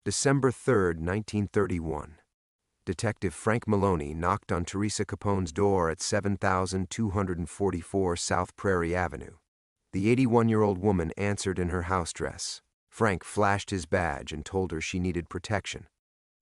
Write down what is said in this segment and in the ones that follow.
December 3, 1931. Detective Frank Maloney knocked on Teresa Capone's door at 7244 South Prairie Avenue. The 81-year-old woman answered in her house dress. Frank flashed his badge and told her she needed protection.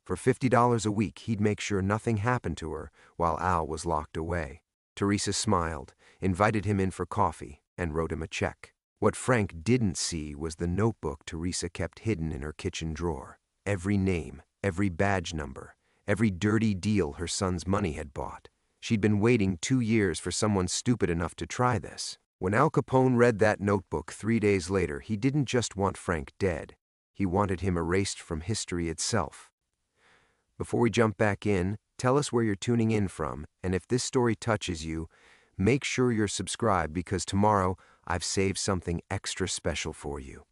For $50 a week, he'd make sure nothing happened to her while Al was locked away. Teresa smiled, invited him in for coffee, and wrote him a check. What Frank didn't see was the notebook Teresa kept hidden in her kitchen drawer. Every name, every badge number, every dirty deal her son's money had bought. She'd been waiting 2 years for someone stupid enough to try this. When Al Capone read that notebook 3 days later, he didn't just want Frank dead. He wanted him erased from history itself. Before we jump back in, tell us where you're tuning in from, and if this story touches you, make sure you're subscribed because tomorrow I've saved something extra special for you.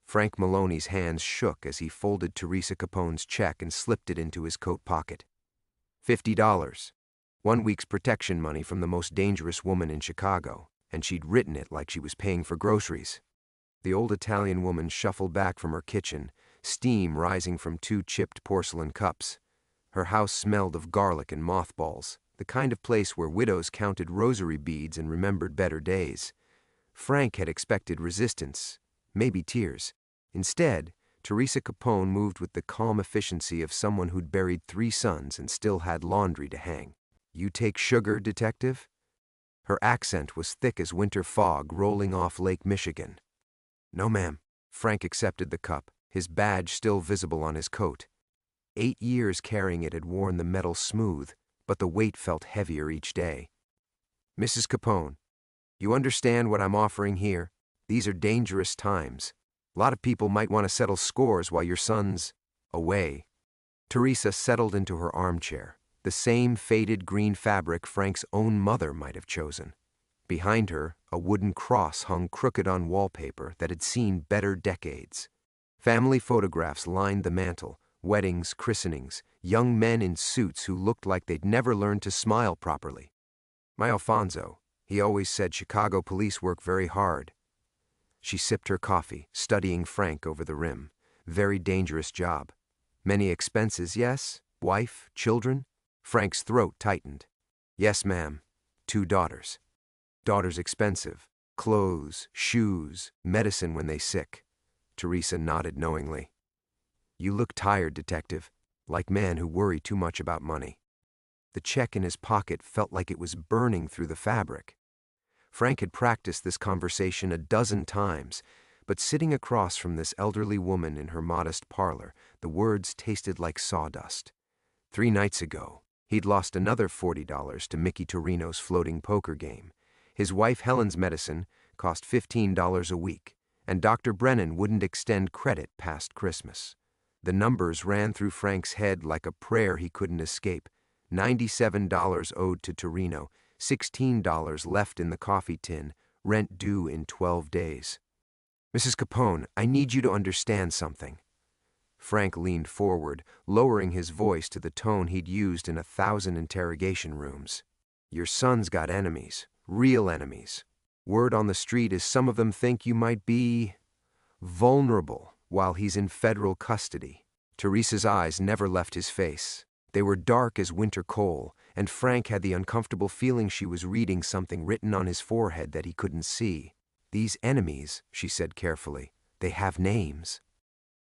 Frank Maloney's hands shook as he folded Teresa Capone's check and slipped it into his coat pocket. $50. 1 week's protection money from the most dangerous woman in Chicago, and she'd written it like she was paying for groceries. The old Italian woman shuffled back from her kitchen, steam rising from 2 chipped porcelain cups. Her house smelled of garlic and mothballs, the kind of place where widows counted rosary beads and remembered better days. Frank had expected resistance, maybe tears. Instead, Teresa Capone moved with the calm efficiency of someone who'd buried 3 sons and still had laundry to hang. "You take sugar, detective?" Her accent was thick as winter fog rolling off Lake Michigan. "No, ma'am." Frank accepted the cup, his badge still visible on his coat. 8 years carrying it had worn the metal smooth, but the weight felt heavier each day. "Mrs. Capone, you understand what I'm offering here? These are dangerous times. A lot of people might want to settle scores while your son's away." Teresa settled into her armchair, the same faded green fabric Frank's own mother might have chosen. Behind her, a wooden cross hung crooked on wallpaper that had seen better decades. Family photographs lined the mantel, weddings, christenings, young men in suits who looked like they'd never learned to smile properly. "My Alfonso, he always said Chicago police work very hard." She sipped her coffee, studying Frank over the rim. Very dangerous job. "Many expenses, yes? Wife, children?" Frank's throat tightened. "Yes, ma'am. 2 daughters. Daughters expensive. Clothes, shoes, medicine when they sick." Teresa nodded knowingly. "You look tired, detective, like men who worry too much about money." The check in his pocket felt like it was burning through the fabric. Frank had practiced this conversation a dozen times, but sitting across from this elderly woman in her modest parlor, the words tasted like sawdust. 3 nights ago, he'd lost another $40 to Mickey Torino's floating poker game. His wife Helen's medicine cost $15 a week, and Dr. Brennan wouldn't extend credit past Christmas. The numbers ran through Frank's head like a prayer he couldn't escape. $97 owed to Torino, $16 left in the coffee tin, rent due in 12 days. "Mrs. Capone, I need you to understand something." Frank leaned forward, lowering his voice to the tone he'd used in 1,000 interrogation rooms. "Your son's got enemies, real enemies. Word on the street is some of them think you might be vulnerable while he's in federal custody." Teresa's eyes never left his face. They were dark as winter coal, and Frank had the uncomfortable feeling she was reading something written on his forehead that he couldn't see. "These enemies," she said carefully, "they have names.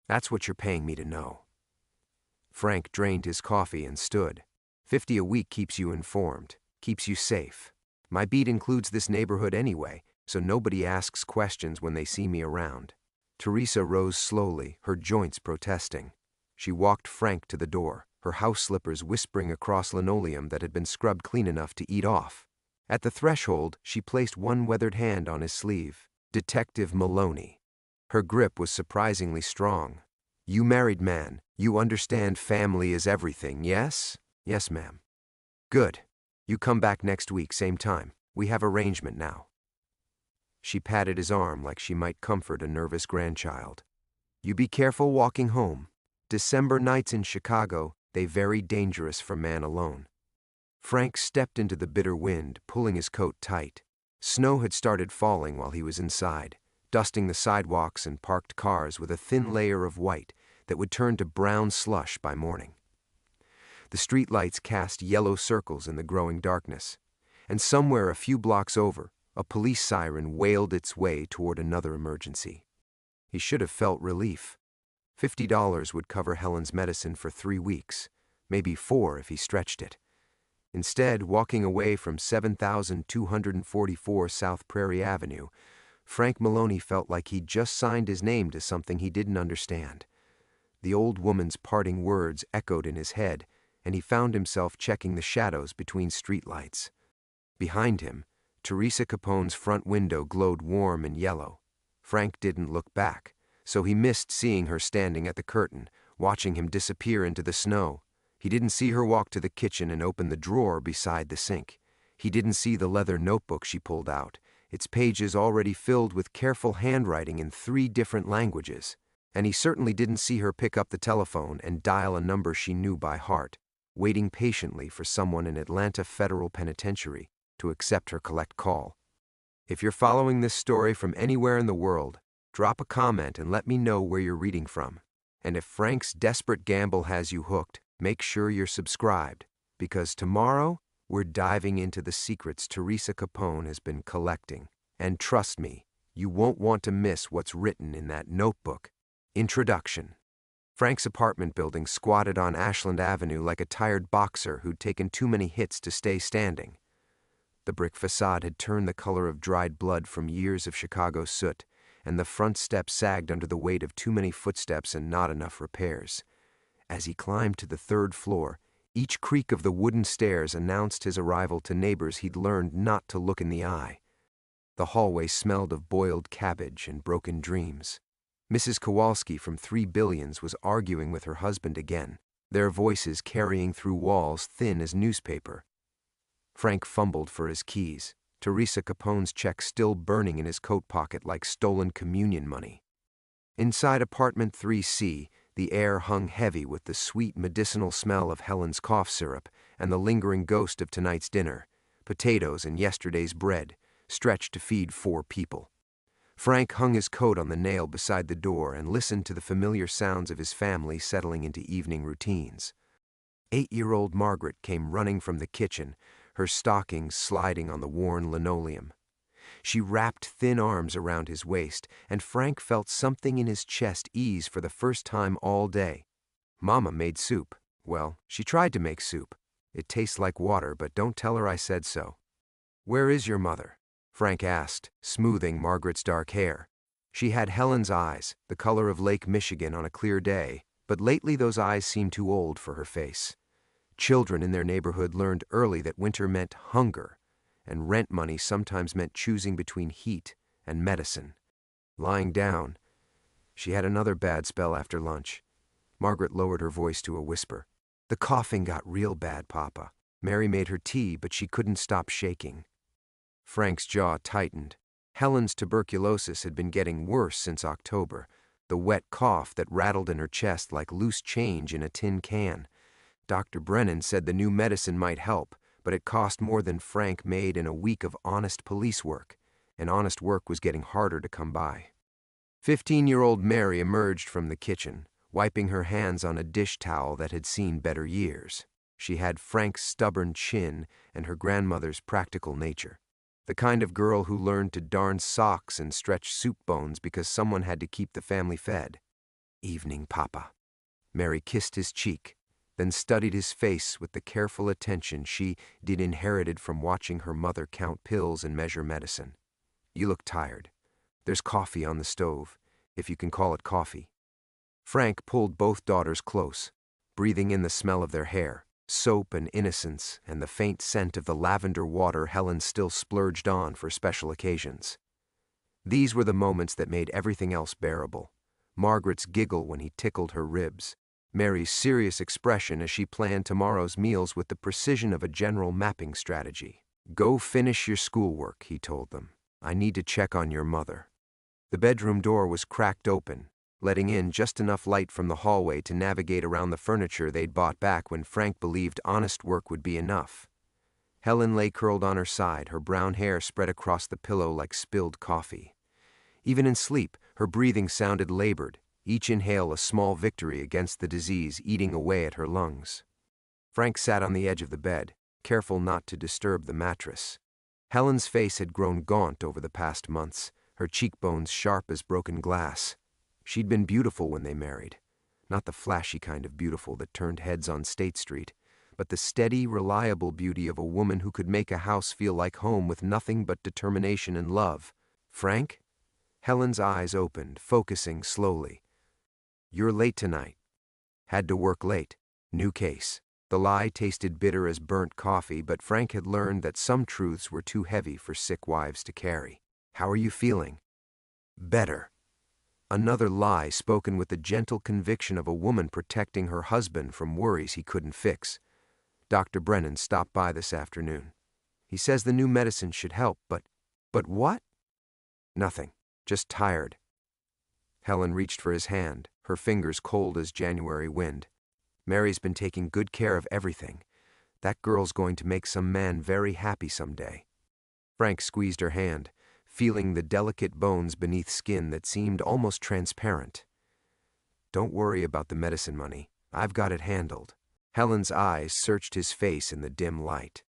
That's what you're paying me to know." Frank drained his coffee and stood. "50 a week keeps you informed, keeps you safe. My beat includes this neighborhood anyway, so nobody asks questions when they see me around." Teresa rose slowly, her joints protesting. She walked Frank to the door, her house slippers whispering across linoleum that had been scrubbed clean enough to eat off. At the threshold, she placed one weathered hand on his sleeve. "Detective Maloney." Her grip was surprisingly strong. "You married man, you understand family is everything, yes?" "Yes, ma'am." "Good. You come back next week, same time. We have arrangement now." She patted his arm like she might comfort a nervous grandchild. "You be careful walking home. December nights in Chicago, they very dangerous for man alone." Frank stepped into the bitter wind, pulling his coat tight. Snow had started falling while he was inside, dusting the sidewalks and parked cars with a thin layer of white, that would turn to brown slush by morning. The streetlights cast yellow circles in the growing darkness, and somewhere a few blocks over, a police siren wailed its way toward another emergency. He should have felt relief. $50 would cover Helen's medicine for 3 weeks, maybe 4 if he stretched it. Instead, walking away from 7244 South Prairie Avenue, Frank Maloney felt like he'd just signed his name to something he didn't understand. The old woman's parting words echoed in his head, and he found himself checking the shadows between streetlights. Behind him, Teresa Capone's front window glowed warm and yellow. Frank didn't look back, so he missed seeing her standing at the curtain, watching him disappear into the snow. He didn't see her walk to the kitchen and open the drawer beside the sink. He didn't see the leather notebook she pulled out, its pages already filled with careful handwriting in 3 different languages. And he certainly didn't see her pick up the telephone and dial a number she knew by heart, waiting patiently for someone in Atlanta Federal Penitentiary to accept her collect call. If you're following this story from anywhere in the world, drop a comment and let me know where you're reading from. And if Frank's desperate gamble has you hooked, make sure you're subscribed, because tomorrow we're diving into the secrets Teresa Capone has been collecting. And trust me, you won't want to miss what's written in that notebook. Introduction. Frank's apartment building squatted on Ashland Avenue like a tired boxer who'd taken too many hits to stay standing. The brick facade had turned the color of dried blood from years of Chicago soot, and the front steps sagged under the weight of too many footsteps and not enough repairs. As he climbed to the 3rd floor, each creak of the wooden stairs announced his arrival to neighbors he'd learned not to look in the eye. The hallway smelled of boiled cabbage and broken dreams. Mrs. Kowalski from 3 Billions was arguing with her husband again, their voices carrying through walls thin as newspaper. Frank fumbled for his keys, Teresa Capone's check still burning in his coat pocket like stolen communion money. Inside apartment 3C, the air hung heavy with the sweet medicinal smell of Helen's cough syrup and the lingering ghost of tonight's dinner, potatoes and yesterday's bread, stretched to feed 4 people. Frank hung his coat on the nail beside the door and listened to the familiar sounds of his family settling into evening routines. 8-year-old Margaret came running from the kitchen, her stockings sliding on the worn linoleum. She wrapped thin arms around his waist, and Frank felt something in his chest ease for the first time all day. Mama made soup. Well, she tried to make soup. It tastes like water, but don't tell her I said so. "Where is your mother?" Frank asked, smoothing Margaret's dark hair. She had Helen's eyes, the color of Lake Michigan on a clear day, but lately those eyes seemed too old for her face. Children in their neighborhood learned early that winter meant hunger, and rent money sometimes meant choosing between heat and medicine. Lying down, she had another bad spell after lunch. Margaret lowered her voice to a whisper. "The coughing got real bad, Papa. Mary made her tea, but she couldn't stop shaking." Frank's jaw tightened. Helen's tuberculosis had been getting worse since October, the wet cough that rattled in her chest like loose change in a tin can. Dr. Brennan said the new medicine might help, but it cost more than Frank made in a week of honest police work, and honest work was getting harder to come by. 15-year-old Mary emerged from the kitchen, wiping her hands on a dish towel that had seen better years. She had Frank's stubborn chin and her grandmother's practical nature. The kind of girl who learned to darn socks and stretch soup bones because someone had to keep the family fed. "Evening, Papa." Mary kissed his cheek, then studied his face with the careful attention she'd inherited from watching her mother count pills and measure medicine. "You look tired. There's coffee on the stove, if you can call it coffee." Frank pulled both daughters close, breathing in the smell of their hair, soap and innocence, and the faint scent of the lavender water Helen still splurged on for special occasions. These were the moments that made everything else bearable. Margaret's giggle when he tickled her ribs, Mary's serious expression as she planned tomorrow's meals with the precision of a general mapping strategy. "Go finish your schoolwork," he told them. "I need to check on your mother." The bedroom door was cracked open, letting in just enough light from the hallway to navigate around the furniture they'd bought back when Frank believed honest work would be enough. Helen lay curled on her side, her brown hair spread across the pillow like spilled coffee. Even in sleep, her breathing sounded labored, each inhale a small victory against the disease eating away at her lungs. Frank sat on the edge of the bed, careful not to disturb the mattress. Helen's face had grown gaunt over the past months, her cheekbones sharp as broken glass. She'd been beautiful when they married. Not the flashy kind of beautiful that turned heads on State Street, but the steady, reliable beauty of a woman who could make a house feel like home with nothing but determination and love. Frank? Helen's eyes opened, focusing slowly. You're late tonight. Had to work late. New case. The lie tasted bitter as burnt coffee, but Frank had learned that some truths were too heavy for sick wives to carry. How are you feeling? Better. Another lie spoken with the gentle conviction of a woman protecting her husband from worries he couldn't fix. Dr. Brennan stopped by this afternoon. He says the new medicine should help, but what? Nothing. Just tired. Helen reached for his hand, her fingers cold as January wind. Mary's been taking good care of everything. That girl's going to make some man very happy someday. Frank squeezed her hand, feeling the delicate bones beneath skin that seemed almost transparent. Don't worry about the medicine money. I've got it handled. Helen's eyes searched his face in the dim light.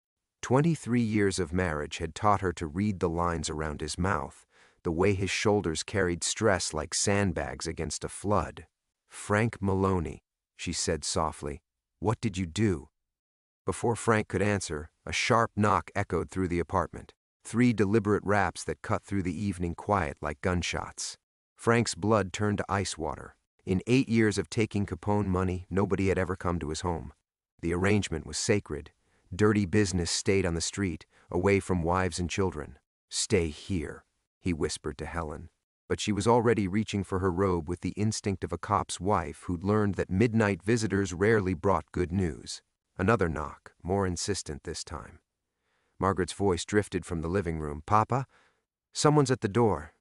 23 years of marriage had taught her to read the lines around his mouth, the way his shoulders carried stress like sandbags against a flood. Frank Maloney, she said softly. What did you do? Before Frank could answer, a sharp knock echoed through the apartment. 3 deliberate raps that cut through the evening quiet like gunshots. Frank's blood turned to ice water. In 8 years of taking Capone money, nobody had ever come to his home. The arrangement was sacred. Dirty business stayed on the street, away from wives and children. Stay here, he whispered to Helen. But she was already reaching for her robe with the instinct of a cop's wife who'd learned that midnight visitors rarely brought good news. Another knock, more insistent this time. Margaret's voice drifted from the living room. Papa? Someone's at the door.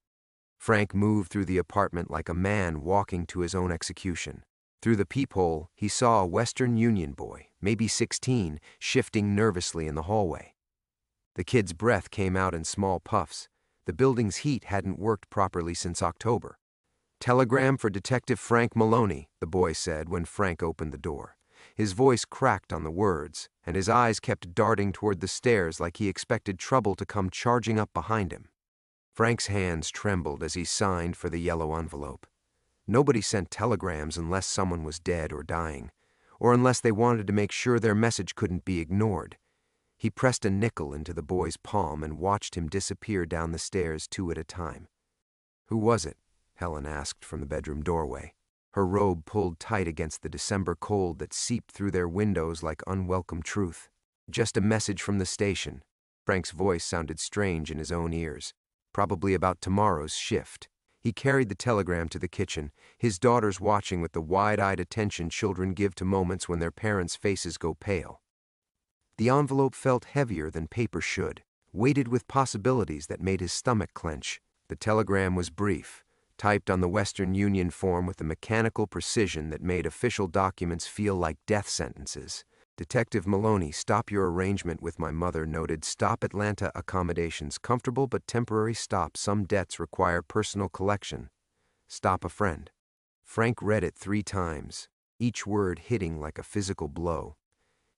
Frank moved through the apartment like a man walking to his own execution. Through the peephole, he saw a Western Union boy, maybe 16, shifting nervously in the hallway. The kid's breath came out in small puffs. The building's heat hadn't worked properly since October. Telegram for Detective Frank Maloney, the boy said when Frank opened the door. His voice cracked on the words, and his eyes kept darting toward the stairs like he expected trouble to come charging up behind him. Frank's hands trembled as he signed for the yellow envelope. Nobody sent telegrams unless someone was dead or dying, or unless they wanted to make sure their message couldn't be ignored. He pressed a nickel into the boy's palm and watched him disappear down the stairs 2 at a time. Who was it? Helen asked from the bedroom doorway. Her robe pulled tight against the December cold that seeped through their windows like unwelcome truth. Just a message from the station. Frank's voice sounded strange in his own ears. Probably about tomorrow's shift. He carried the telegram to the kitchen, his daughters watching with the wide-eyed attention children give to moments when their parents' faces go pale. The envelope felt heavier than paper should, weighted with possibilities that made his stomach clench. The telegram was brief, typed on the Western Union form with a mechanical precision that made official documents feel like death sentences. Detective Maloney, stop your arrangement with my mother. Noted, stop Atlanta accommodations, comfortable but temporary stop. Some debts require personal collection. Stop a friend. Frank read it 3 times, each word hitting like a physical blow.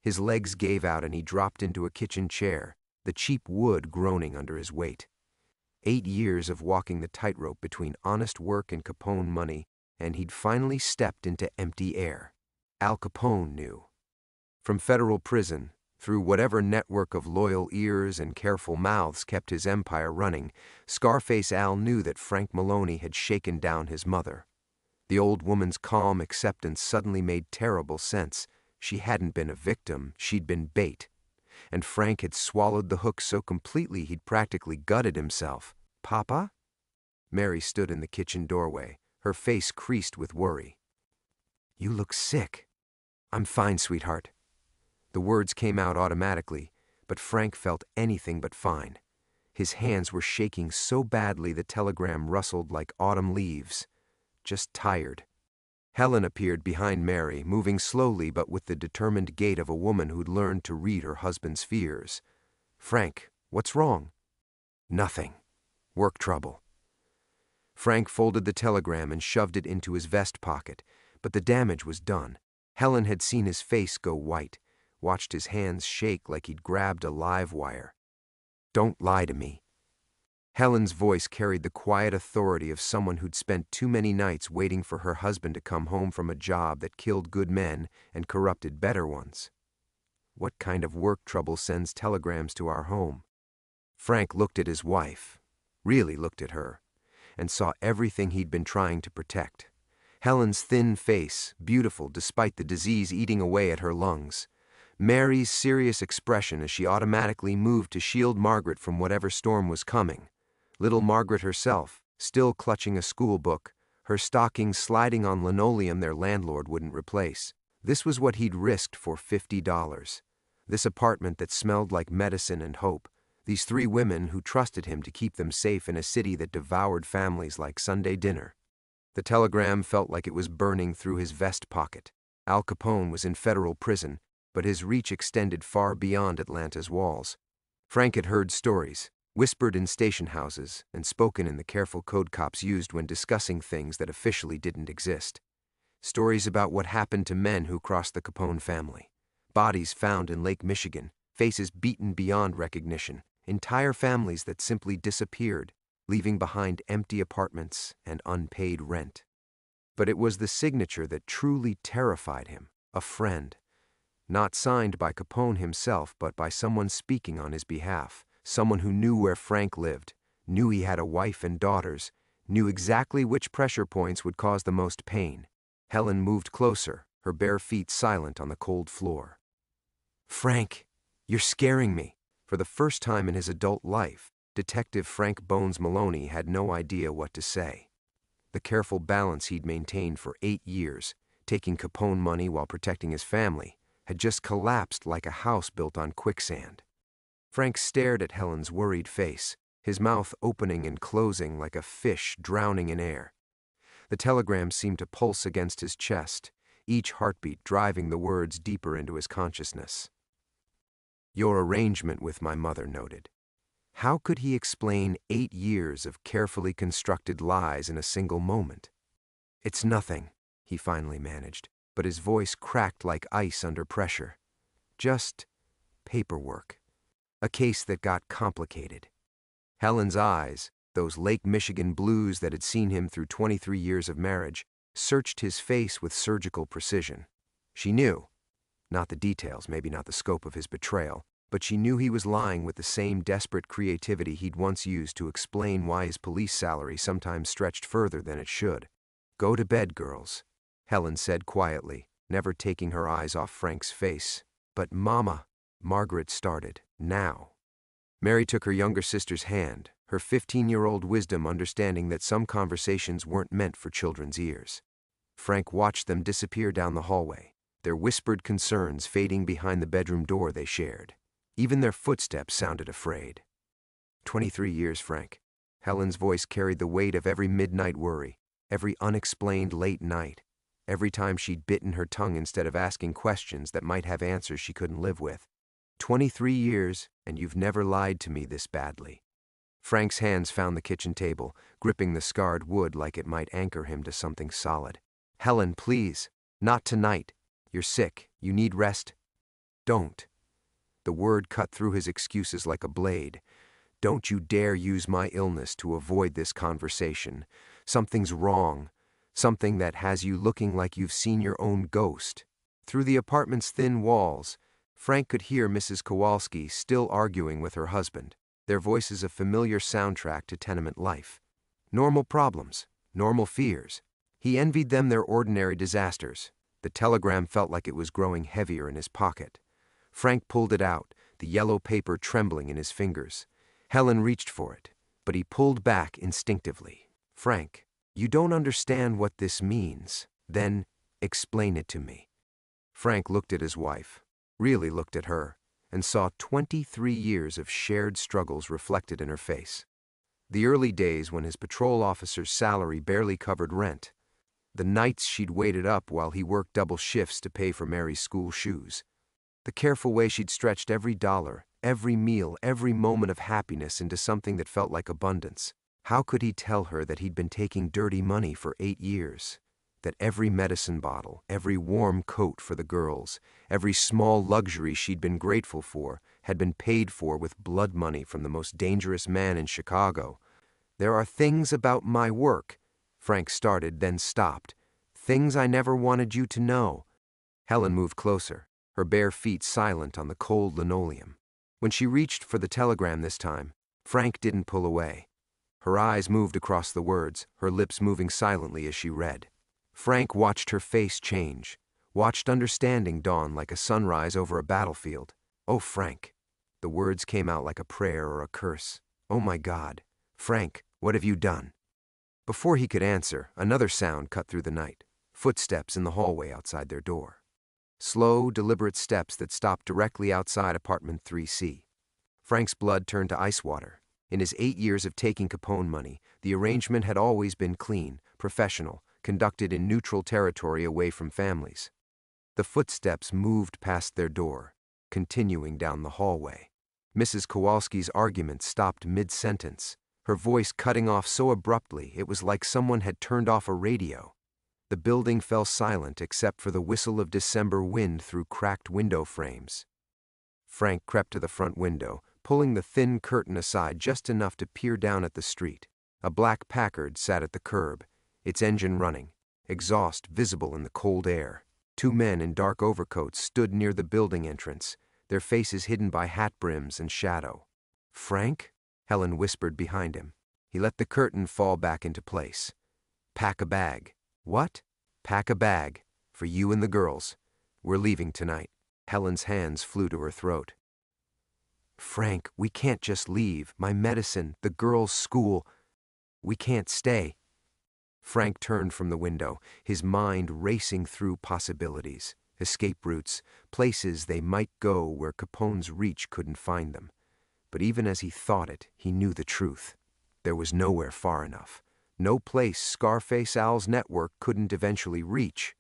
His legs gave out and he dropped into a kitchen chair, the cheap wood groaning under his weight. 8 years of walking the tightrope between honest work and Capone money, and he'd finally stepped into empty air. Al Capone knew. From federal prison, through whatever network of loyal ears and careful mouths kept his empire running, Scarface Al knew that Frank Maloney had shaken down his mother. The old woman's calm acceptance suddenly made terrible sense. She hadn't been a victim, she'd been bait. And Frank had swallowed the hook so completely he'd practically gutted himself. Papa? Mary stood in the kitchen doorway, her face creased with worry. You look sick. I'm fine, sweetheart. The words came out automatically, but Frank felt anything but fine. His hands were shaking so badly the telegram rustled like autumn leaves. Just tired. Helen appeared behind Mary, moving slowly but with the determined gait of a woman who'd learned to read her husband's fears. Frank, what's wrong? Nothing. Work trouble. Frank folded the telegram and shoved it into his vest pocket, but the damage was done. Helen had seen his face go white, watched his hands shake like he'd grabbed a live wire. "Don't lie to me." Helen's voice carried the quiet authority of someone who'd spent too many nights waiting for her husband to come home from a job that killed good men and corrupted better ones. What kind of work trouble sends telegrams to our home? Frank looked at his wife, really looked at her, and saw everything he'd been trying to protect. Helen's thin face, beautiful despite the disease eating away at her lungs. Mary's serious expression as she automatically moved to shield Margaret from whatever storm was coming. Little Margaret herself, still clutching a school book, her stockings sliding on linoleum their landlord wouldn't replace. This was what he'd risked for $50. This apartment that smelled like medicine and hope. These 3 women who trusted him to keep them safe in a city that devoured families like Sunday dinner. The telegram felt like it was burning through his vest pocket. Al Capone was in federal prison, but his reach extended far beyond Atlanta's walls. Frank had heard stories, whispered in station houses, and spoken in the careful code cops used when discussing things that officially didn't exist. Stories about what happened to men who crossed the Capone family. Bodies found in Lake Michigan, faces beaten beyond recognition, entire families that simply disappeared, leaving behind empty apartments and unpaid rent. But it was the signature that truly terrified him, a friend. Not signed by Capone himself, but by someone speaking on his behalf, someone who knew where Frank lived, knew he had a wife and daughters, knew exactly which pressure points would cause the most pain. Helen moved closer, her bare feet silent on the cold floor. "Frank, you're scaring me." For the first time in his adult life, Detective Frank Bones Maloney had no idea what to say. The careful balance he'd maintained for 8 years, taking Capone money while protecting his family, had just collapsed like a house built on quicksand. Frank stared at Helen's worried face, his mouth opening and closing like a fish drowning in air. The telegram seemed to pulse against his chest, each heartbeat driving the words deeper into his consciousness. "Your arrangement with my mother noted." How could he explain 8 years of carefully constructed lies in a single moment? "It's nothing," he finally managed, but his voice cracked like ice under pressure. "Just paperwork. A case that got complicated." Helen's eyes, those Lake Michigan blues that had seen him through 23 years of marriage, searched his face with surgical precision. She knew. Not the details, maybe not the scope of his betrayal, but she knew he was lying with the same desperate creativity he'd once used to explain why his police salary sometimes stretched further than it should. "Go to bed, girls," Helen said quietly, never taking her eyes off Frank's face. "But Mama," Margaret started, "now." Mary took her younger sister's hand, her 15-year-old wisdom understanding that some conversations weren't meant for children's ears. Frank watched them disappear down the hallway, their whispered concerns fading behind the bedroom door they shared. Even their footsteps sounded afraid. 23 years, Frank. Helen's voice carried the weight of every midnight worry, every unexplained late night, every time she'd bitten her tongue instead of asking questions that might have answers she couldn't live with. 23 years, and you've never lied to me this badly. Frank's hands found the kitchen table, gripping the scarred wood like it might anchor him to something solid. "Helen, please. Not tonight. You're sick. You need rest." "Don't." The word cut through his excuses like a blade. "Don't you dare use my illness to avoid this conversation. Something's wrong. Something that has you looking like you've seen your own ghost." Through the apartment's thin walls, Frank could hear Mrs. Kowalski still arguing with her husband, their voices a familiar soundtrack to tenement life. Normal problems, normal fears. He envied them their ordinary disasters. The telegram felt like it was growing heavier in his pocket. Frank pulled it out, the yellow paper trembling in his fingers. Helen reached for it, but he pulled back instinctively. "Frank, you don't understand what this means. Then explain it to me." Frank looked at his wife, really looked at her, and saw 23 years of shared struggles reflected in her face. The early days when his patrol officer's salary barely covered rent. The nights she'd waited up while he worked double shifts to pay for Mary's school shoes. The careful way she'd stretched every dollar, every meal, every moment of happiness into something that felt like abundance. How could he tell her that he'd been taking dirty money for 8 years? That every medicine bottle, every warm coat for the girls, every small luxury she'd been grateful for, had been paid for with blood money from the most dangerous man in Chicago. "There are things about my work," Frank started, then stopped. "Things I never wanted you to know." Helen moved closer, her bare feet silent on the cold linoleum. When she reached for the telegram this time, Frank didn't pull away. Her eyes moved across the words, her lips moving silently as she read. Frank watched her face change, watched understanding dawn like a sunrise over a battlefield. "Oh, Frank." The words came out like a prayer or a curse. "Oh, my God. Frank, what have you done?" Before he could answer, another sound cut through the night. Footsteps in the hallway outside their door. Slow, deliberate steps that stopped directly outside apartment 3C. Frank's blood turned to ice water. In his 8 years of taking Capone money, the arrangement had always been clean, professional, conducted in neutral territory away from families. The footsteps moved past their door, continuing down the hallway. Mrs. Kowalski's argument stopped mid-sentence, her voice cutting off so abruptly it was like someone had turned off a radio. The building fell silent except for the whistle of December wind through cracked window frames. Frank crept to the front window, pulling the thin curtain aside just enough to peer down at the street. A black Packard sat at the curb, its engine running, exhaust visible in the cold air. 2 men in dark overcoats stood near the building entrance, their faces hidden by hat brims and shadow. "Frank?" Helen whispered behind him. He let the curtain fall back into place. "Pack a bag." "What?" "Pack a bag. For you and the girls. We're leaving tonight." Helen's hands flew to her throat. "Frank, we can't just leave. My medicine, the girls' school. We can't stay." Frank turned from the window, his mind racing through possibilities, escape routes, places they might go where Capone's reach couldn't find them. But even as he thought it, he knew the truth. There was nowhere far enough. No place Scarface Al's network couldn't eventually reach.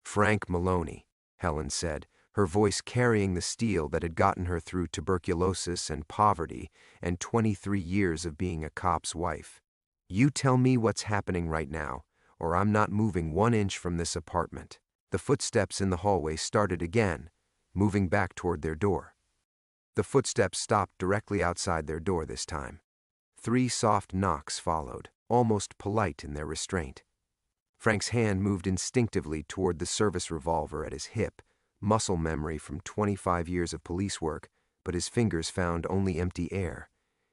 "Frank Maloney," Helen said, her voice carrying the steel that had gotten her through tuberculosis and poverty and 23 years of being a cop's wife. "You tell me what's happening right now, or I'm not moving 1 inch from this apartment." The footsteps in the hallway started again, moving back toward their door. The footsteps stopped directly outside their door this time. 3 soft knocks followed, almost polite in their restraint. Frank's hand moved instinctively toward the service revolver at his hip, muscle memory from 25 years of police work, but his fingers found only empty air.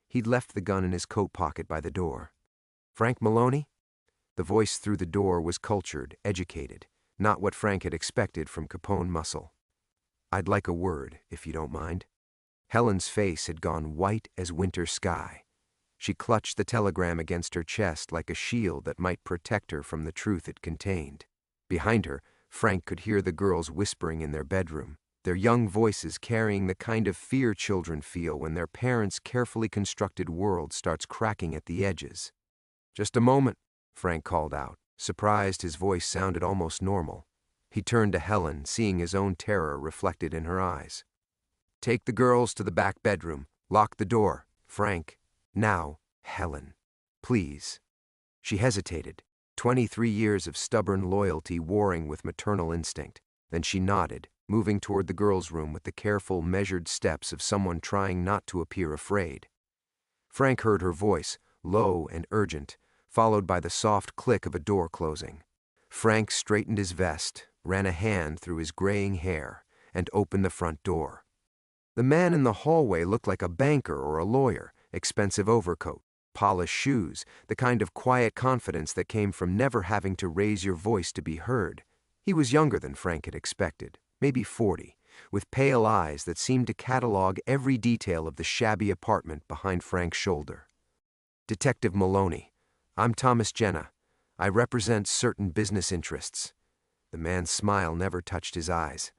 He'd left the gun in his coat pocket by the door. "Frank Maloney?" The voice through the door was cultured, educated, not what Frank had expected from Capone muscle. "I'd like a word, if you don't mind." Helen's face had gone white as winter sky. She clutched the telegram against her chest like a shield that might protect her from the truth it contained. Behind her, Frank could hear the girls whispering in their bedroom, their young voices carrying the kind of fear children feel when their parents' carefully constructed world starts cracking at the edges. "Just a moment," Frank called out, surprised his voice sounded almost normal. He turned to Helen, seeing his own terror reflected in her eyes. "Take the girls to the back bedroom. Lock the door. Frank. Now, Helen. Please." She hesitated, 23 years of stubborn loyalty warring with maternal instinct. Then she nodded, moving toward the girls' room with the careful, measured steps of someone trying not to appear afraid. Frank heard her voice, low and urgent, followed by the soft click of a door closing. Frank straightened his vest, ran a hand through his graying hair, and opened the front door. The man in the hallway looked like a banker or a lawyer, expensive overcoat, polished shoes, the kind of quiet confidence that came from never having to raise your voice to be heard. He was younger than Frank had expected, maybe 40, with pale eyes that seemed to catalog every detail of the shabby apartment behind Frank's shoulder. "Detective Maloney. I'm Thomas Jenna. I represent certain business interests." The man's smile never touched his eyes.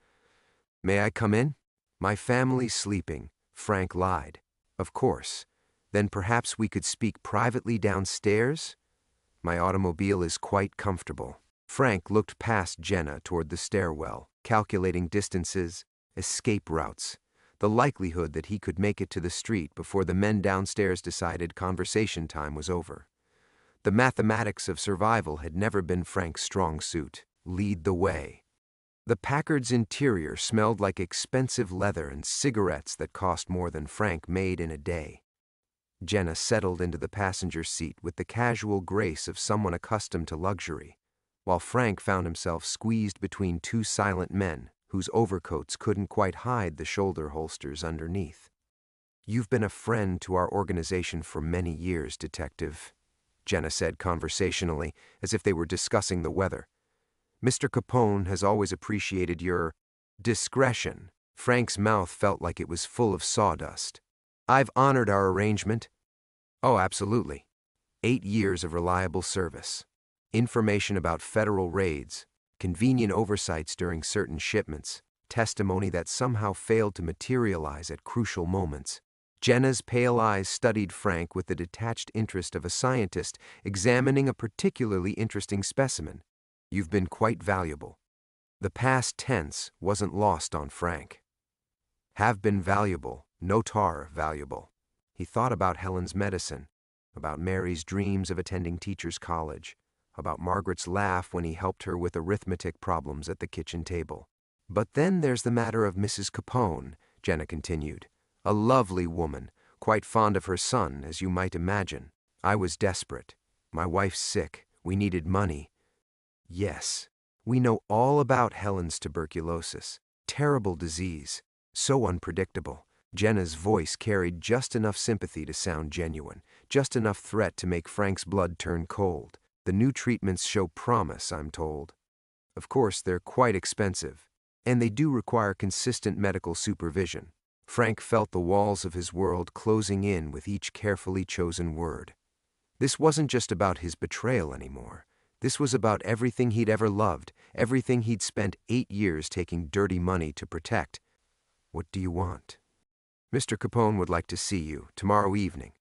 "May I come in?" "My family's sleeping," Frank lied. "Of course. Then perhaps we could speak privately downstairs?" "My automobile is quite comfortable." Frank looked past Jenna toward the stairwell, calculating distances, escape routes. the likelihood that he could make it to the street before the men downstairs decided conversation time was over. The mathematics of survival had never been Frank's strong suit. Lead the way. The Packard's interior smelled like expensive leather and cigarettes that cost more than Frank made in a day. Jenna settled into the passenger seat with the casual grace of someone accustomed to luxury, while Frank found himself squeezed between two silent men whose overcoats couldn't quite hide the shoulder holsters underneath. "You've been a friend to our organization for many years, Detective," Jenna said conversationally, as if they were discussing the weather. "Mr. Capone has always appreciated your discretion." Frank's mouth felt like it was full of sawdust. "I've honored our arrangement." "Oh, absolutely. 8 years of reliable service. Information about federal raids, convenient oversights during certain shipments, testimony that somehow failed to materialize at crucial moments." Jenna's pale eyes studied Frank with the detached interest of a scientist examining a particularly interesting specimen. "You've been quite valuable." The past tense wasn't lost on Frank. Have been valuable, notar valuable. He thought about Helen's medicine, about Mary's dreams of attending teachers' college, about Margaret's laugh when he helped her with arithmetic problems at the kitchen table. "But then there's the matter of Mrs. Capone," Jenna continued. "A lovely woman, quite fond of her son, as you might imagine. I was desperate. My wife's sick. We needed money." "Yes, we know all about Helen's tuberculosis. Terrible disease. So unpredictable." Jenna's voice carried just enough sympathy to sound genuine, just enough threat to make Frank's blood turn cold. "The new treatments show promise, I'm told. Of course, they're quite expensive, and they do require consistent medical supervision." Frank felt the walls of his world closing in with each carefully chosen word. This wasn't just about his betrayal anymore. This was about everything he'd ever loved, everything he'd spent 8 years taking dirty money to protect. "What do you want?" "Mr. Capone would like to see you tomorrow evening.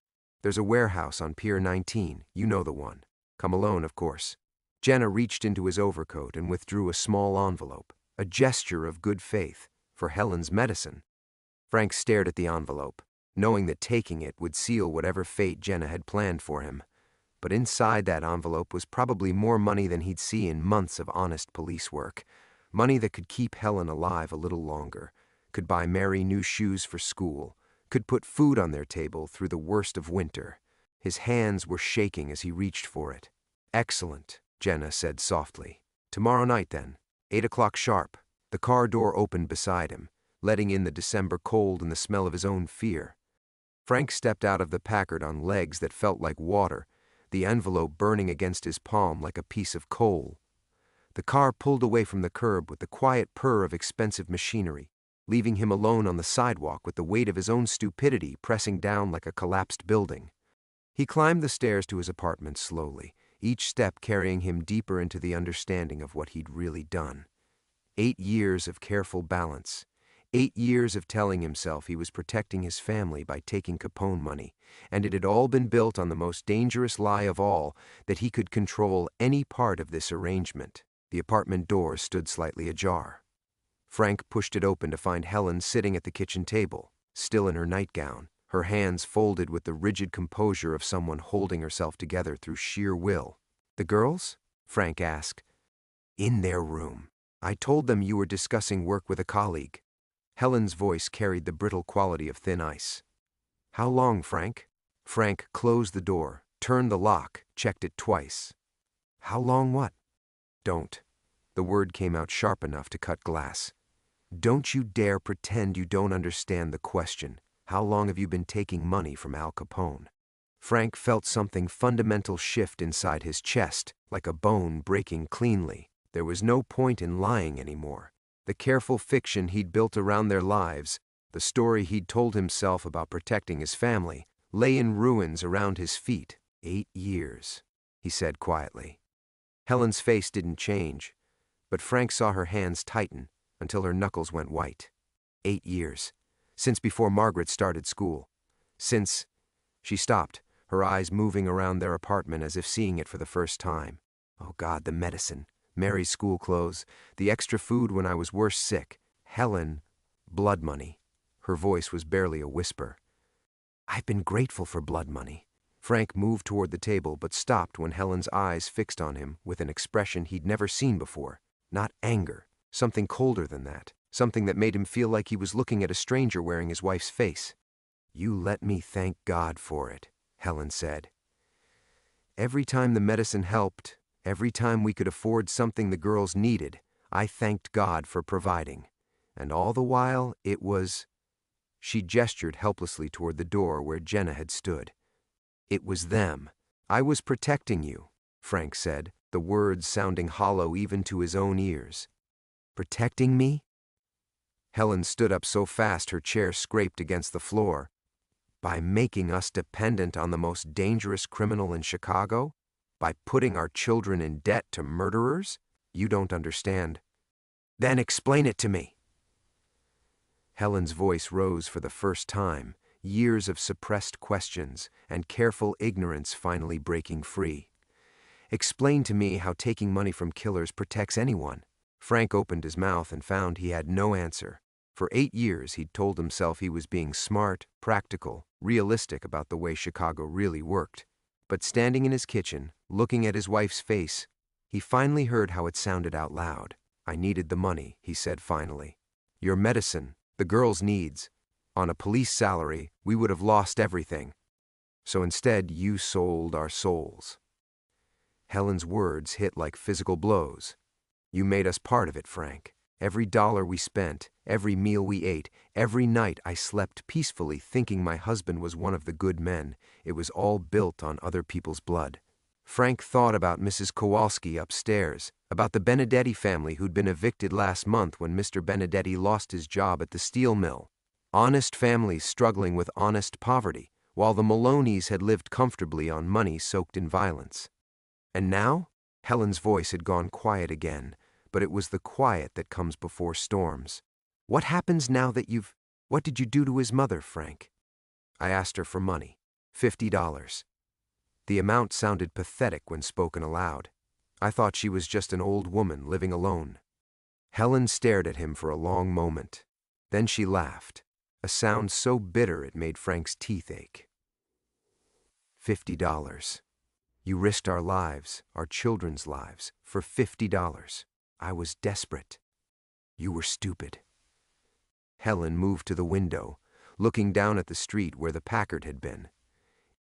There's a warehouse on Pier 19, you know the one. Come alone, of course." Jenna reached into his overcoat and withdrew a small envelope, a gesture of good faith, for Helen's medicine. Frank stared at the envelope, knowing that taking it would seal whatever fate Jenna had planned for him. But inside that envelope was probably more money than he'd see in months of honest police work. Money that could keep Helen alive a little longer, could buy Mary new shoes for school, could put food on their table through the worst of winter. His hands were shaking as he reached for it. "Excellent," Jenna said softly. "Tomorrow night, then, 8 o'clock sharp." The car door opened beside him, letting in the December cold and the smell of his own fear. Frank stepped out of the Packard on legs that felt like water, the envelope burning against his palm like a piece of coal. The car pulled away from the curb with the quiet purr of expensive machinery, leaving him alone on the sidewalk with the weight of his own stupidity pressing down like a collapsed building. He climbed the stairs to his apartment slowly, each step carrying him deeper into the understanding of what he'd really done. 8 years of careful balance. 8 years of telling himself he was protecting his family by taking Capone money, and it had all been built on the most dangerous lie of all, that he could control any part of this arrangement. The apartment door stood slightly ajar. Frank pushed it open to find Helen sitting at the kitchen table, still in her nightgown, her hands folded with the rigid composure of someone holding herself together through sheer will. "The girls?" Frank asked. "In their room. I told them you were discussing work with a colleague." Helen's voice carried the brittle quality of thin ice. "How long, Frank?" Frank closed the door, turned the lock, checked it twice. "How long what?" "Don't." The word came out sharp enough to cut glass. "Don't you dare pretend you don't understand the question. How long have you been taking money from Al Capone?" Frank felt something fundamental shift inside his chest, like a bone breaking cleanly. There was no point in lying anymore. The careful fiction he'd built around their lives, the story he'd told himself about protecting his family, lay in ruins around his feet. 8 years, he said quietly. Helen's face didn't change, but Frank saw her hands tighten until her knuckles went white. 8 years. Since before Margaret started school. Since... She stopped, her eyes moving around their apartment as if seeing it for the first time. Oh God, the medicine. Mary's school clothes, the extra food when I was worse sick, Helen, blood money. Her voice was barely a whisper. "I've been grateful for blood money." Frank moved toward the table but stopped when Helen's eyes fixed on him with an expression he'd never seen before. Not anger, something colder than that, something that made him feel like he was looking at a stranger wearing his wife's face. "You let me thank God for it," Helen said. "Every time the medicine helped, every time we could afford something the girls needed, I thanked God for providing. And all the while, it was—" She gestured helplessly toward the door where Jenna had stood. "It was them. I was protecting you," Frank said, the words sounding hollow even to his own ears. "Protecting me?" Helen stood up so fast her chair scraped against the floor. "By making us dependent on the most dangerous criminal in Chicago? By putting our children in debt to murderers? You don't understand." "Then explain it to me." Helen's voice rose for the first time, years of suppressed questions and careful ignorance finally breaking free. "Explain to me how taking money from killers protects anyone." Frank opened his mouth and found he had no answer. For 8 years he'd told himself he was being smart, practical, realistic about the way Chicago really worked. But standing in his kitchen, looking at his wife's face, he finally heard how it sounded out loud. "I needed the money," he said finally. "Your medicine, the girls' needs. On a police salary, we would have lost everything. So instead, you sold our souls." Helen's words hit like physical blows. "You made us part of it, Frank. Every dollar we spent, every meal we ate, every night I slept peacefully thinking my husband was one of the good men, it was all built on other people's blood." Frank thought about Mrs. Kowalski upstairs, about the Benedetti family who'd been evicted last month when Mr. Benedetti lost his job at the steel mill. Honest families struggling with honest poverty, while the Maloneys had lived comfortably on money soaked in violence. And now? Helen's voice had gone quiet again, but it was the quiet that comes before storms. "What happens now that you've— What did you do to his mother, Frank?" "I asked her for money. $50. The amount sounded pathetic when spoken aloud. I thought she was just an old woman living alone. Helen stared at him for a long moment. Then she laughed, a sound so bitter it made Frank's teeth ache. $50. You risked our lives, our children's lives, for $50. I was desperate. You were stupid." Helen moved to the window, looking down at the street where the Packard had been.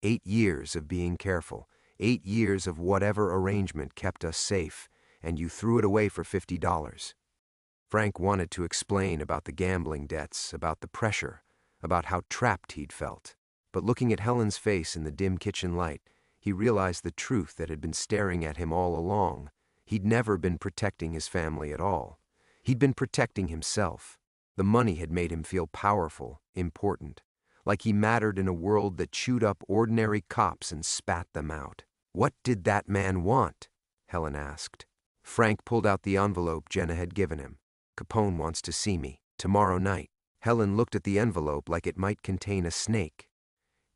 8 years of being careful, 8 years of whatever arrangement kept us safe, and you threw it away for $50. Frank wanted to explain about the gambling debts, about the pressure, about how trapped he'd felt. But looking at Helen's face in the dim kitchen light, he realized the truth that had been staring at him all along. He'd never been protecting his family at all. He'd been protecting himself. The money had made him feel powerful, important, like he mattered in a world that chewed up ordinary cops and spat them out. "What did that man want?" Helen asked. Frank pulled out the envelope Jenna had given him. "Capone wants to see me, tomorrow night." Helen looked at the envelope like it might contain a snake.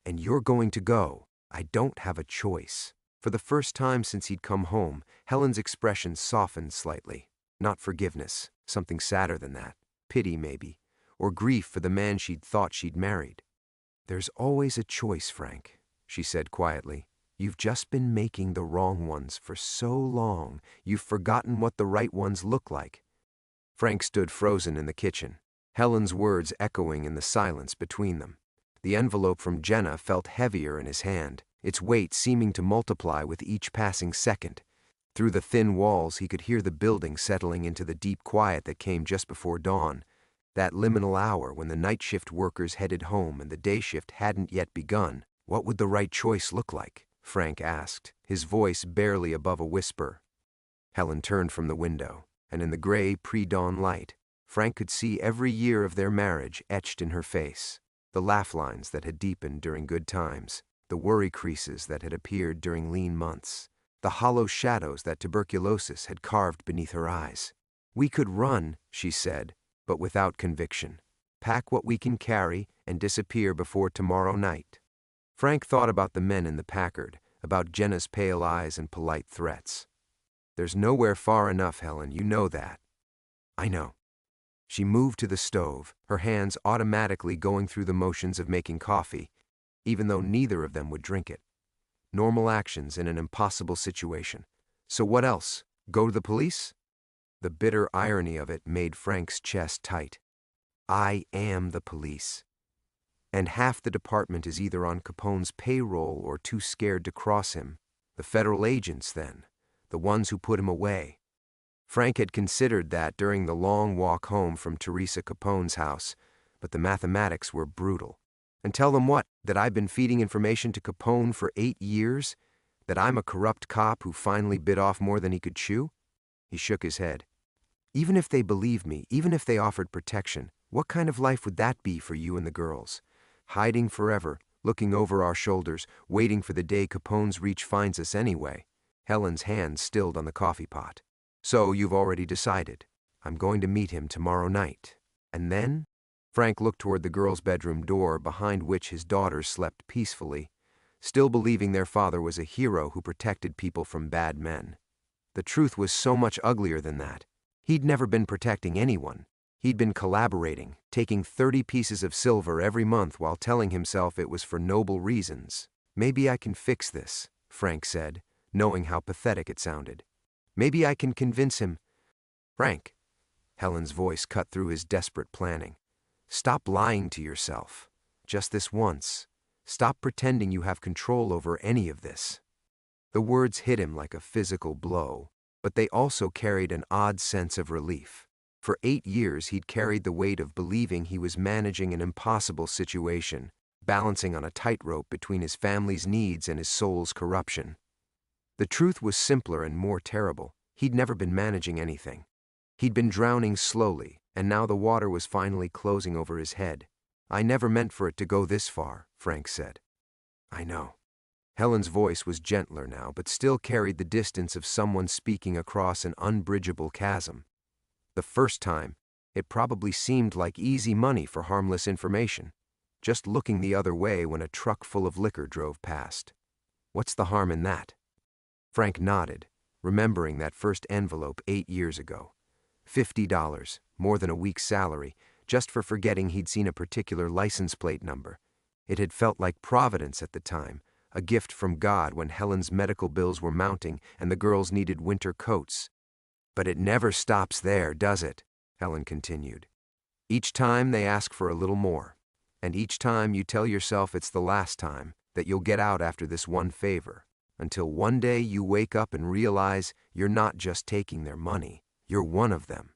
"And you're going to go. I don't have a choice." For the first time since he'd come home, Helen's expression softened slightly. Not forgiveness, something sadder than that. Pity, maybe, or grief for the man she'd thought she'd married. "There's always a choice, Frank," she said quietly. "You've just been making the wrong ones for so long, you've forgotten what the right ones look like." Frank stood frozen in the kitchen, Helen's words echoing in the silence between them. The envelope from Jenna felt heavier in his hand, its weight seeming to multiply with each passing second. Through the thin walls he could hear the building settling into the deep quiet that came just before dawn, that liminal hour when the night shift workers headed home and the day shift hadn't yet begun. What would the right choice look like? Frank asked, his voice barely above a whisper. Helen turned from the window, and in the gray pre-dawn light, Frank could see every year of their marriage etched in her face, the laugh lines that had deepened during good times, the worry creases that had appeared during lean months, the hollow shadows that tuberculosis had carved beneath her eyes. "We could run," she said, but without conviction. "Pack what we can carry and disappear before tomorrow night." Frank thought about the men in the Packard, about Jenna's pale eyes and polite threats. "There's nowhere far enough, Helen, you know that." "I know." She moved to the stove, her hands automatically going through the motions of making coffee, even though neither of them would drink it. Normal actions in an impossible situation. So what else? Go to the police? The bitter irony of it made Frank's chest tight. I am the police. And half the department is either on Capone's payroll or too scared to cross him. The federal agents, then. The ones who put him away. Frank had considered that during the long walk home from Teresa Capone's house, but the mathematics were brutal. And tell them what? That I've been feeding information to Capone for 8 years? That I'm a corrupt cop who finally bit off more than he could chew? He shook his head. Even if they believed me, even if they offered protection, what kind of life would that be for you and the girls? Hiding forever, looking over our shoulders, waiting for the day Capone's reach finds us anyway. Helen's hand stilled on the coffee pot. So you've already decided. I'm going to meet him tomorrow night. And then? Frank looked toward the girls' bedroom door behind which his daughters slept peacefully, still believing their father was a hero who protected people from bad men. The truth was so much uglier than that. He'd never been protecting anyone. He'd been collaborating, taking 30 pieces of silver every month while telling himself it was for noble reasons. Maybe I can fix this, Frank said, knowing how pathetic it sounded. Maybe I can convince him. Frank, Helen's voice cut through his desperate planning. Stop lying to yourself. Just this once. Stop pretending you have control over any of this. The words hit him like a physical blow, but they also carried an odd sense of relief. For 8 years he'd carried the weight of believing he was managing an impossible situation, balancing on a tightrope between his family's needs and his soul's corruption. The truth was simpler and more terrible. He'd never been managing anything. He'd been drowning slowly, and now the water was finally closing over his head. I never meant for it to go this far, Frank said. I know. Helen's voice was gentler now, but still carried the distance of someone speaking across an unbridgeable chasm. The first time, it probably seemed like easy money for harmless information, just looking the other way when a truck full of liquor drove past. What's the harm in that? Frank nodded, remembering that first envelope 8 years ago. $50, more than a week's salary, just for forgetting he'd seen a particular license plate number. It had felt like providence at the time, a gift from God when Helen's medical bills were mounting and the girls needed winter coats. But it never stops there, does it? Helen continued. Each time they ask for a little more, and each time you tell yourself it's the last time, that you'll get out after this one favor, until one day you wake up and realize you're not just taking their money, you're one of them.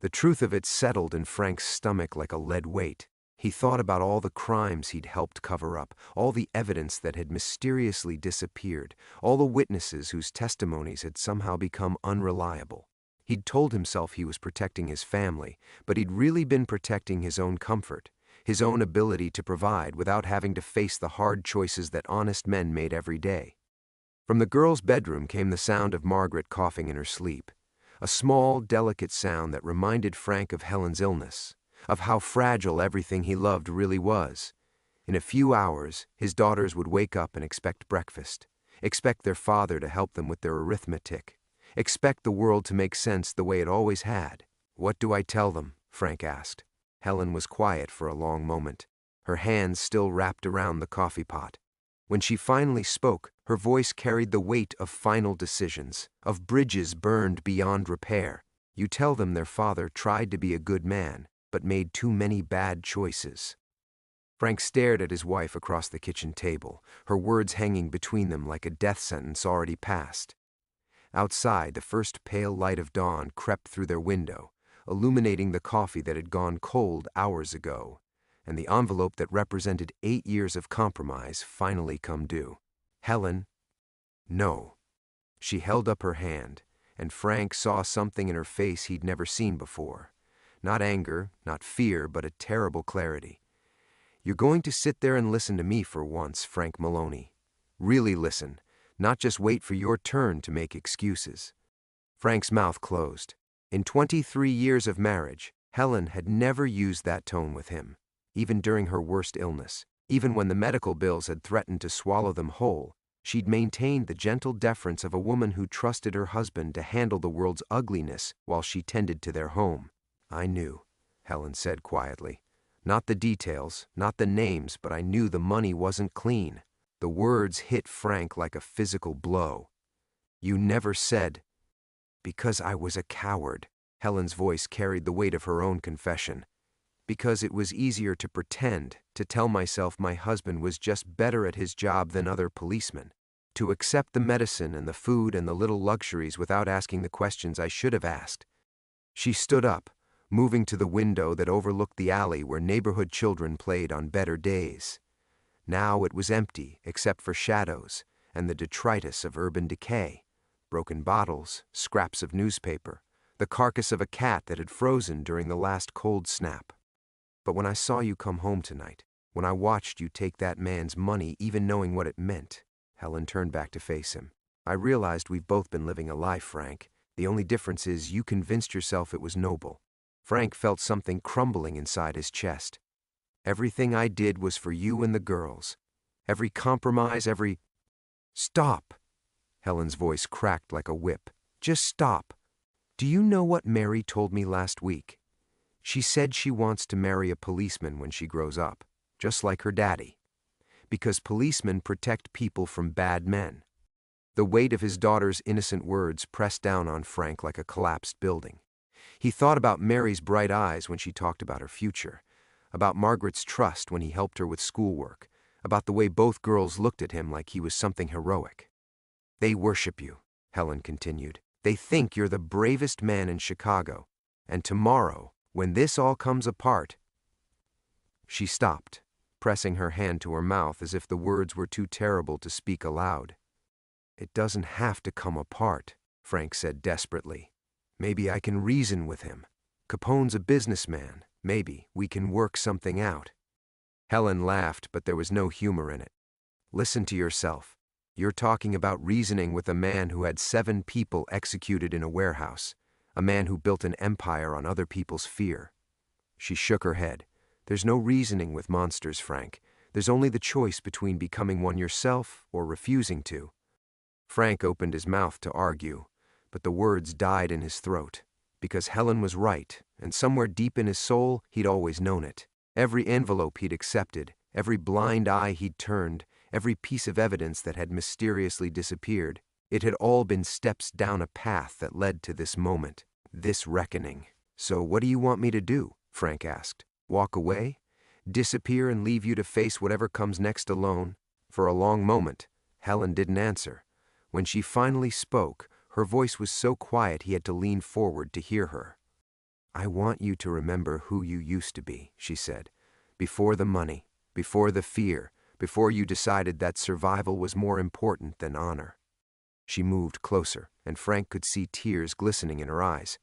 The truth of it settled in Frank's stomach like a lead weight. He thought about all the crimes he'd helped cover up, all the evidence that had mysteriously disappeared, all the witnesses whose testimonies had somehow become unreliable. He'd told himself he was protecting his family, but he'd really been protecting his own comfort, his own ability to provide without having to face the hard choices that honest men made every day. From the girls' bedroom came the sound of Margaret coughing in her sleep, a small, delicate sound that reminded Frank of Helen's illness, of how fragile everything he loved really was. In a few hours, his daughters would wake up and expect breakfast, expect their father to help them with their arithmetic, expect the world to make sense the way it always had. What do I tell them? Frank asked. Helen was quiet for a long moment, her hands still wrapped around the coffee pot. When she finally spoke, her voice carried the weight of final decisions, of bridges burned beyond repair. You tell them their father tried to be a good man, but made too many bad choices. Frank stared at his wife across the kitchen table, her words hanging between them like a death sentence already passed. Outside, the first pale light of dawn crept through their window, illuminating the coffee that had gone cold hours ago, and the envelope that represented 8 years of compromise finally come due. Helen? No. She held up her hand, and Frank saw something in her face he'd never seen before. Not anger, not fear, but a terrible clarity. You're going to sit there and listen to me for once, Frank Maloney. Really listen, not just wait for your turn to make excuses. Frank's mouth closed. In 23 years of marriage, Helen had never used that tone with him, even during her worst illness. Even when the medical bills had threatened to swallow them whole, she'd maintained the gentle deference of a woman who trusted her husband to handle the world's ugliness while she tended to their home. I knew. Helen said quietly. Not the details, not the names, but I knew the money wasn't clean. The words hit Frank like a physical blow. You never said, because I was a coward. Helen's voice carried the weight of her own confession. Because it was easier to pretend, to tell myself my husband was just better at his job than other policemen. To accept the medicine and the food and the little luxuries without asking the questions I should have asked. She stood up, moving to the window that overlooked the alley where neighborhood children played on better days. Now it was empty except for shadows and the detritus of urban decay. Broken bottles, scraps of newspaper, the carcass of a cat that had frozen during the last cold snap. But when I saw you come home tonight, when I watched you take that man's money even knowing what it meant, Helen turned back to face him. I realized we've both been living a lie, Frank. The only difference is you convinced yourself it was noble. Frank felt something crumbling inside his chest. Everything I did was for you and the girls. Every compromise, every... Stop! Helen's voice cracked like a whip. Just stop. Do you know what Mary told me last week? She said she wants to marry a policeman when she grows up, just like her daddy. Because policemen protect people from bad men. The weight of his daughter's innocent words pressed down on Frank like a collapsed building. He thought about Mary's bright eyes when she talked about her future, about Margaret's trust when he helped her with schoolwork, about the way both girls looked at him like he was something heroic. They worship you, Helen continued. They think you're the bravest man in Chicago. And tomorrow, when this all comes apart... She stopped, pressing her hand to her mouth as if the words were too terrible to speak aloud. It doesn't have to come apart, Frank said desperately. Maybe I can reason with him. Capone's a businessman. Maybe we can work something out. Helen laughed, but there was no humor in it. Listen to yourself. You're talking about reasoning with a man who had 7 people executed in a warehouse, a man who built an empire on other people's fear. She shook her head. There's no reasoning with monsters, Frank. There's only the choice between becoming one yourself or refusing to. Frank opened his mouth to argue, but the words died in his throat, because Helen was right, and somewhere deep in his soul he'd always known it. Every envelope he'd accepted, every blind eye he'd turned, every piece of evidence that had mysteriously disappeared, it had all been steps down a path that led to this moment, this reckoning. So what do you want me to do? Frank asked. Walk away? Disappear and leave you to face whatever comes next alone? For a long moment, Helen didn't answer. When she finally spoke, her voice was so quiet he had to lean forward to hear her. I want you to remember who you used to be, she said. Before the money, before the fear, before you decided that survival was more important than honor. She moved closer, and Frank could see tears glistening in her eyes.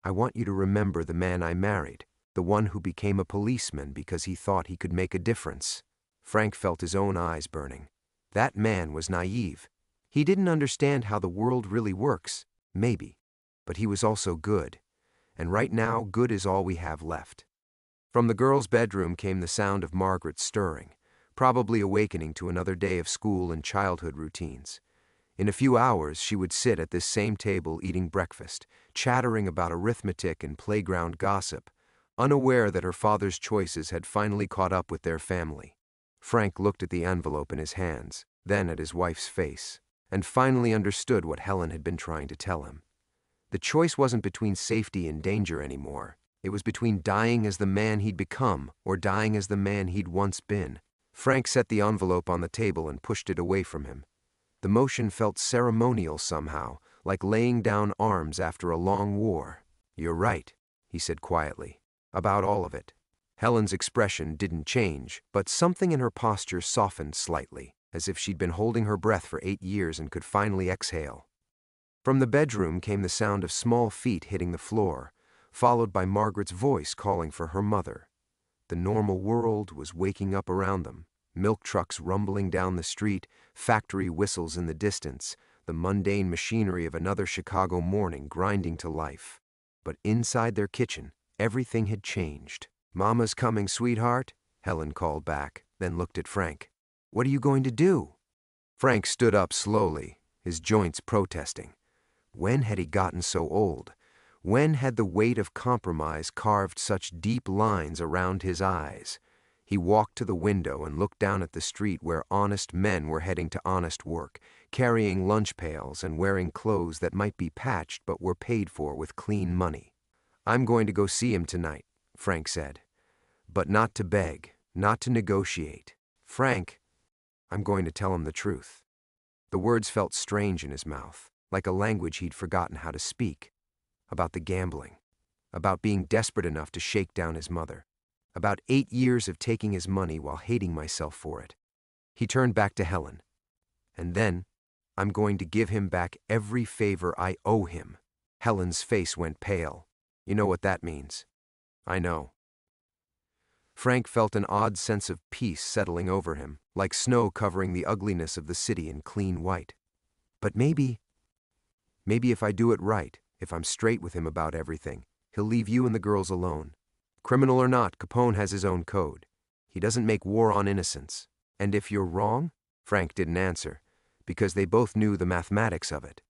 I want you to remember the man I married, the one who became a policeman because he thought he could make a difference. Frank felt his own eyes burning. That man was naive. He didn't understand how the world really works, maybe, but he was also good. And right now, good is all we have left. From the girls' bedroom came the sound of Margaret stirring, probably awakening to another day of school and childhood routines. In a few hours, she would sit at this same table eating breakfast, chattering about arithmetic and playground gossip, unaware that her father's choices had finally caught up with their family. Frank looked at the envelope in his hands, then at his wife's face, and finally understood what Helen had been trying to tell him. The choice wasn't between safety and danger anymore. It was between dying as the man he'd become or dying as the man he'd once been. Frank set the envelope on the table and pushed it away from him. The motion felt ceremonial somehow, like laying down arms after a long war. You're right, he said quietly, about all of it. Helen's expression didn't change, but something in her posture softened slightly, as if she'd been holding her breath for 8 years and could finally exhale. From the bedroom came the sound of small feet hitting the floor, followed by Margaret's voice calling for her mother. The normal world was waking up around them, milk trucks rumbling down the street, factory whistles in the distance, the mundane machinery of another Chicago morning grinding to life. But inside their kitchen, everything had changed. Mama's coming, sweetheart, Helen called back, then looked at Frank. What are you going to do? Frank stood up slowly, his joints protesting. When had he gotten so old? When had the weight of compromise carved such deep lines around his eyes? He walked to the window and looked down at the street where honest men were heading to honest work, carrying lunch pails and wearing clothes that might be patched but were paid for with clean money. "I'm going to go see him tonight," Frank said. "But not to beg, not to negotiate. Frank, I'm going to tell him the truth." The words felt strange in his mouth, like a language he'd forgotten how to speak. About the gambling, about being desperate enough to shake down his mother, about 8 years of taking his money while hating myself for it. He turned back to Helen. "And then, I'm going to give him back every favor I owe him." Helen's face went pale. "You know what that means." "I know." Frank felt an odd sense of peace settling over him, like snow covering the ugliness of the city in clean white. "But maybe if I do it right, if I'm straight with him about everything, he'll leave you and the girls alone. Criminal or not, Capone has his own code. He doesn't make war on innocence. And if you're wrong?" Frank didn't answer, because they both knew the mathematics of it.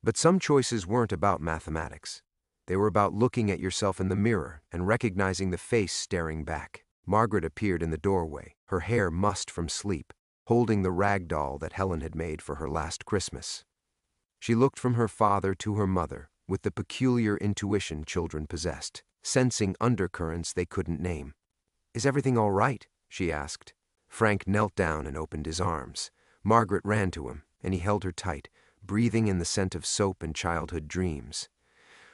But some choices weren't about mathematics. They were about looking at yourself in the mirror and recognizing the face staring back. Margaret appeared in the doorway, her hair mussed from sleep, holding the rag doll that Helen had made for her last Christmas. She looked from her father to her mother with the peculiar intuition children possessed, sensing undercurrents they couldn't name. "Is everything all right?" she asked. Frank knelt down and opened his arms. Margaret ran to him, and he held her tight, breathing in the scent of soap and childhood dreams.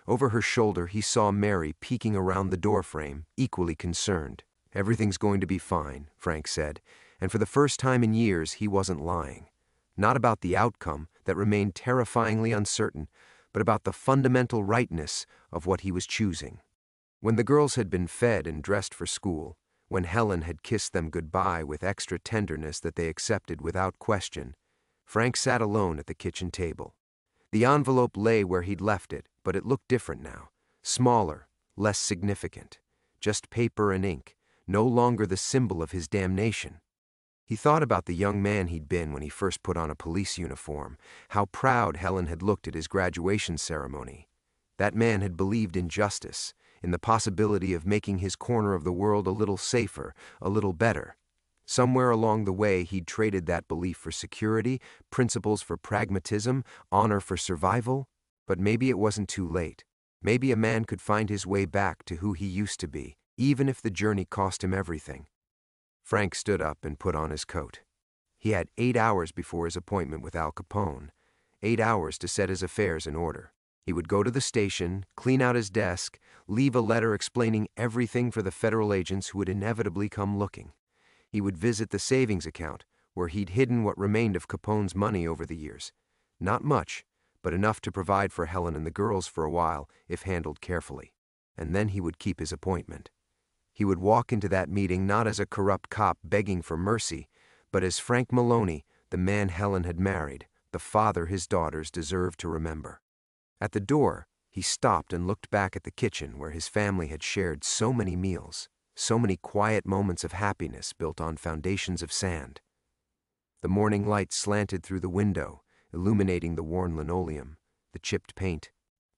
Over her shoulder he saw Mary peeking around the doorframe, equally concerned. "Everything's going to be fine," Frank said, and for the first time in years he wasn't lying. Not about the outcome that remained terrifyingly uncertain, but about the fundamental rightness of what he was choosing. When the girls had been fed and dressed for school, when Helen had kissed them goodbye with extra tenderness that they accepted without question, Frank sat alone at the kitchen table. The envelope lay where he'd left it, but it looked different now, smaller, less significant, just paper and ink, no longer the symbol of his damnation. He thought about the young man he'd been when he first put on a police uniform, how proud Helen had looked at his graduation ceremony. That man had believed in justice, in the possibility of making his corner of the world a little safer, a little better. Somewhere along the way he'd traded that belief for security, principles for pragmatism, honor for survival. But maybe it wasn't too late. Maybe a man could find his way back to who he used to be, even if the journey cost him everything. Frank stood up and put on his coat. He had 8 hours before his appointment with Al Capone, 8 hours to set his affairs in order. He would go to the station, clean out his desk, leave a letter explaining everything for the federal agents who would inevitably come looking. He would visit the savings account, where he'd hidden what remained of Capone's money over the years. Not much, but enough to provide for Helen and the girls for a while, if handled carefully. And then he would keep his appointment. He would walk into that meeting not as a corrupt cop begging for mercy, but as Frank Maloney, the man Helen had married, the father his daughters deserved to remember. At the door, he stopped and looked back at the kitchen where his family had shared so many meals, so many quiet moments of happiness built on foundations of sand. The morning light slanted through the window, illuminating the worn linoleum, the chipped paint,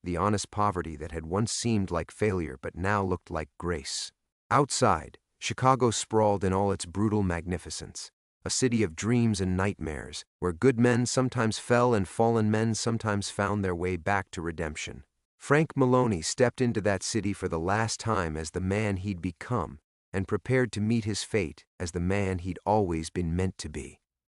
the honest poverty that had once seemed like failure but now looked like grace. Outside, Chicago sprawled in all its brutal magnificence, a city of dreams and nightmares, where good men sometimes fell and fallen men sometimes found their way back to redemption. Frank Maloney stepped into that city for the last time as the man he'd become, and prepared to meet his fate as the man he'd always been meant to be.